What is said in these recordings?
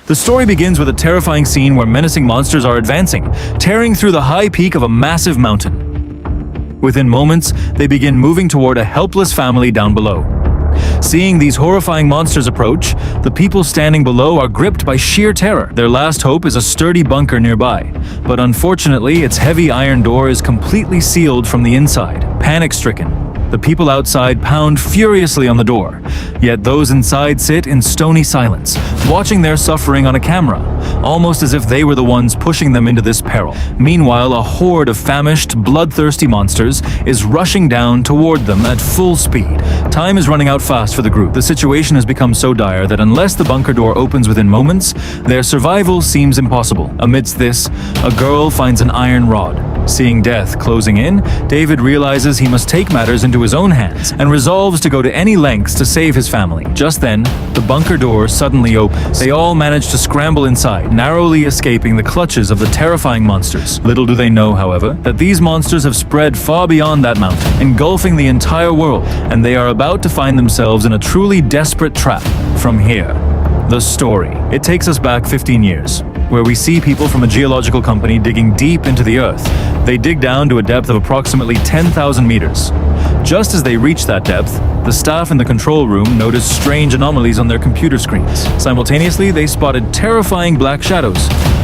The story begins with a terrifying scene where menacing monsters are advancing, tearing through the high peak of a massive mountain. Within moments, they begin moving toward a helpless family down below. Seeing these horrifying monsters approach, the people standing below are gripped by sheer terror. Their last hope is a sturdy bunker nearby, but unfortunately, its heavy iron door is completely sealed from the inside. Panic-stricken, the people outside pound furiously on the door, yet those inside sit in stony silence, watching their suffering on a camera, almost as if they were the ones pushing them into this peril. Meanwhile, a horde of famished, bloodthirsty monsters is rushing down toward them at full speed. Time is running out fast for the group. The situation has become so dire that unless the bunker door opens within moments, their survival seems impossible. Amidst this, a girl finds an iron rod. Seeing death closing in, David realizes he must take matters into his own hands and resolves to go to any lengths to save his family. Just then, the bunker door suddenly opens. They all manage to scramble inside, narrowly escaping the clutches of the terrifying monsters. Little do they know, however, that these monsters have spread far beyond that mountain, engulfing the entire world, and they are about to find themselves in a truly desperate trap. From here, the story. It takes us back 15 years, where we see people from a geological company digging deep into the earth. They dig down to a depth of approximately 10,000 meters. Just as they reach that depth, the staff in the control room noticed strange anomalies on their computer screens. Simultaneously, they spotted terrifying black shadows,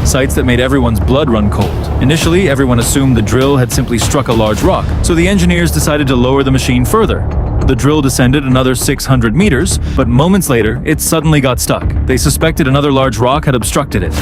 sights that made everyone's blood run cold. Initially, everyone assumed the drill had simply struck a large rock, so the engineers decided to lower the machine further. The drill descended another 600 meters, but moments later, it suddenly got stuck. They suspected another large rock had obstructed it.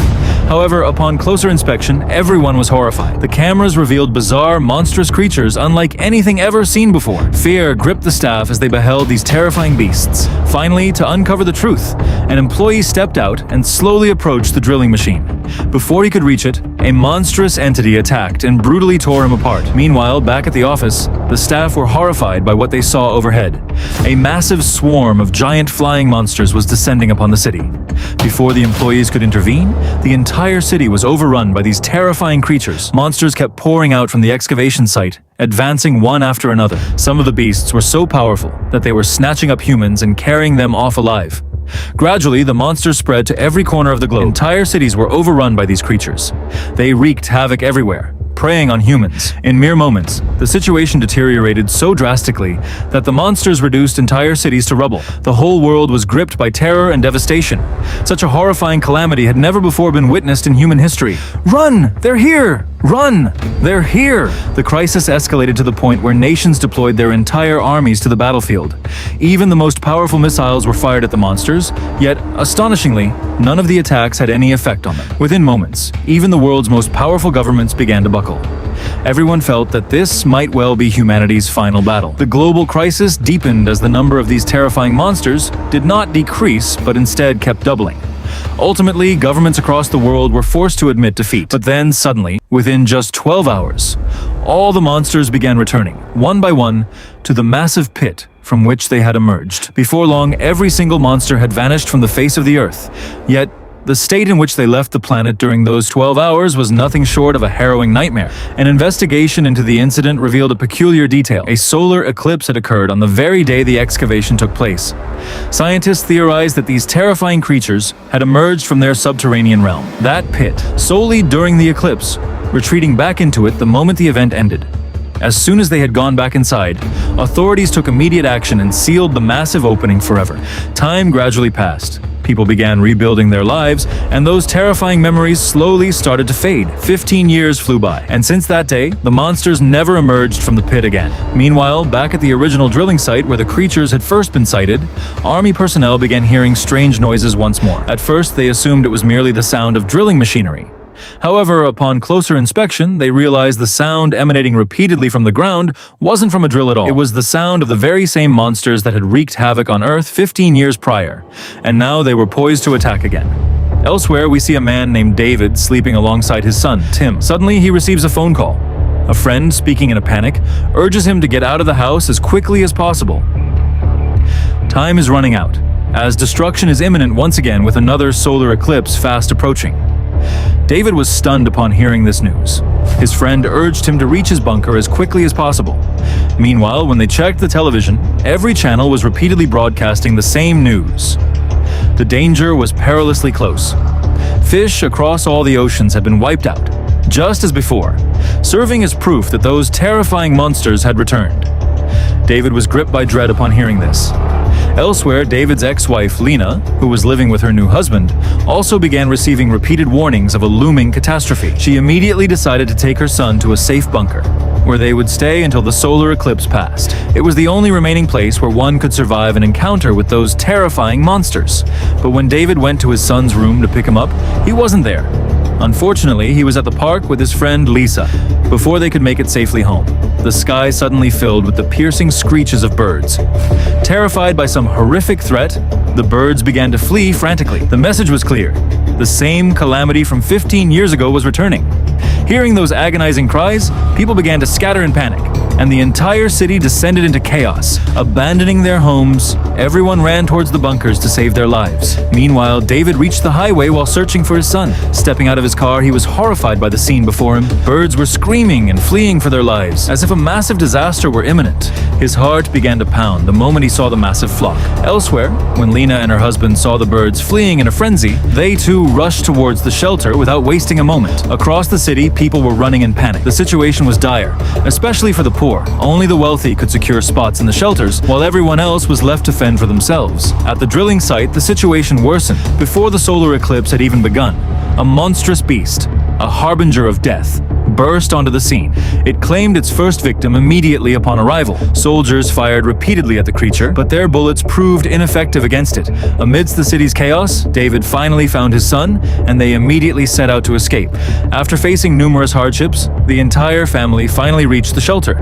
However, upon closer inspection, everyone was horrified. The cameras revealed bizarre, monstrous creatures unlike anything ever seen before. Fear gripped the staff as they beheld these terrifying beasts. Finally, to uncover the truth, an employee stepped out and slowly approached the drilling machine. Before he could reach it, a monstrous entity attacked and brutally tore him apart. Meanwhile, back at the office, the staff were horrified by what they saw overhead. A massive swarm of giant flying monsters was descending upon the city. Before the employees could intervene, the entire city was overrun by these terrifying creatures. Monsters kept pouring out from the excavation site, advancing one after another. Some of the beasts were so powerful that they were snatching up humans and carrying them off alive. Gradually, the monsters spread to every corner of the globe. Entire cities were overrun by these creatures. They wreaked havoc everywhere, preying on humans. In mere moments, the situation deteriorated so drastically that the monsters reduced entire cities to rubble. The whole world was gripped by terror and devastation. Such a horrifying calamity had never before been witnessed in human history. Run! They're here! Run! They're here! The crisis escalated to the point where nations deployed their entire armies to the battlefield. Even the most powerful missiles were fired at the monsters, yet, astonishingly, none of the attacks had any effect on them. Within moments, even the world's most powerful governments began to buckle. Everyone felt that this might well be humanity's final battle. The global crisis deepened as the number of these terrifying monsters did not decrease, but instead kept doubling. Ultimately, governments across the world were forced to admit defeat. But then, suddenly, within just 12 hours, all the monsters began returning, one by one, to the massive pit from which they had emerged. Before long, every single monster had vanished from the face of the earth. Yet, the state in which they left the planet during those 12 hours was nothing short of a harrowing nightmare. An investigation into the incident revealed a peculiar detail. A solar eclipse had occurred on the very day the excavation took place. Scientists theorized that these terrifying creatures had emerged from their subterranean realm, that pit, solely during the eclipse, retreating back into it the moment the event ended. As soon as they had gone back inside, authorities took immediate action and sealed the massive opening forever. Time gradually passed. People began rebuilding their lives, and those terrifying memories slowly started to fade. 15 years flew by, and since that day, the monsters never emerged from the pit again. Meanwhile, back at the original drilling site where the creatures had first been sighted, army personnel began hearing strange noises once more. At first, they assumed it was merely the sound of drilling machinery. However, upon closer inspection, they realized the sound emanating repeatedly from the ground wasn't from a drill at all. It was the sound of the very same monsters that had wreaked havoc on Earth 15 years prior, and now they were poised to attack again. Elsewhere, we see a man named David sleeping alongside his son, Tim. Suddenly, he receives a phone call. A friend, speaking in a panic, urges him to get out of the house as quickly as possible. Time is running out, as destruction is imminent once again with another solar eclipse fast approaching. David was stunned upon hearing this news. His friend urged him to reach his bunker as quickly as possible. Meanwhile, when they checked the television, every channel was repeatedly broadcasting the same news. The danger was perilously close. Fish across all the oceans had been wiped out, just as before, serving as proof that those terrifying monsters had returned. David was gripped by dread upon hearing this. Elsewhere, David's ex-wife, Lena, who was living with her new husband, also began receiving repeated warnings of a looming catastrophe. She immediately decided to take her son to a safe bunker, where they would stay until the solar eclipse passed. It was the only remaining place where one could survive an encounter with those terrifying monsters. But when David went to his son's room to pick him up, he wasn't there. Unfortunately, he was at the park with his friend Lisa before they could make it safely home. The sky suddenly filled with the piercing screeches of birds. Terrified by some horrific threat, the birds began to flee frantically. The message was clear. The same calamity from 15 years ago was returning. Hearing those agonizing cries, people began to scatter in panic, and the entire city descended into chaos. Abandoning their homes, everyone ran towards the bunkers to save their lives. Meanwhile, David reached the highway while searching for his son. Stepping out of his car, he was horrified by the scene before him. Birds were screaming and fleeing for their lives, as if a massive disaster were imminent. His heart began to pound the moment he saw the massive flock. Elsewhere, when Lena and her husband saw the birds fleeing in a frenzy, they too rushed towards the shelter without wasting a moment. Across the city, people were running in panic. The situation was dire, especially for the poor. Only the wealthy could secure spots in the shelters, while everyone else was left to fend for themselves. At the drilling site, the situation worsened. Before the solar eclipse had even begun, a monstrous beast, a harbinger of death, burst onto the scene. It claimed its first victim immediately upon arrival. Soldiers fired repeatedly at the creature, but their bullets proved ineffective against it. Amidst the city's chaos, David finally found his son, and they immediately set out to escape. After facing numerous hardships, the entire family finally reached the shelter.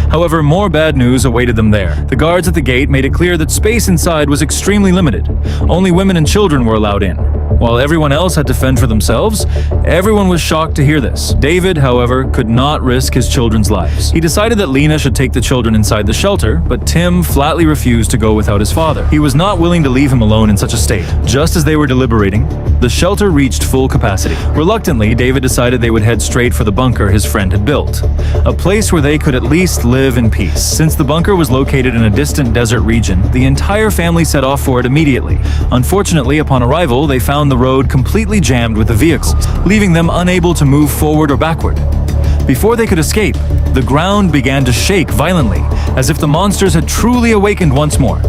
However, more bad news awaited them there. The guards at the gate made it clear that space inside was extremely limited. Only women and children were allowed in, while everyone else had to fend for themselves. Everyone was shocked to hear this. David, however, could not risk his children's lives. He decided that Lena should take the children inside the shelter, but Tim flatly refused to go without his father. He was not willing to leave him alone in such a state. Just as they were deliberating, the shelter reached full capacity. Reluctantly, David decided they would head straight for the bunker his friend had built, a place where they could at least live in peace. Since the bunker was located in a distant desert region, the entire family set off for it immediately. Unfortunately, upon arrival, they found the road completely jammed with the vehicles, leaving them unable to move forward or backward. Before they could escape, the ground began to shake violently, as if the monsters had truly awakened once more.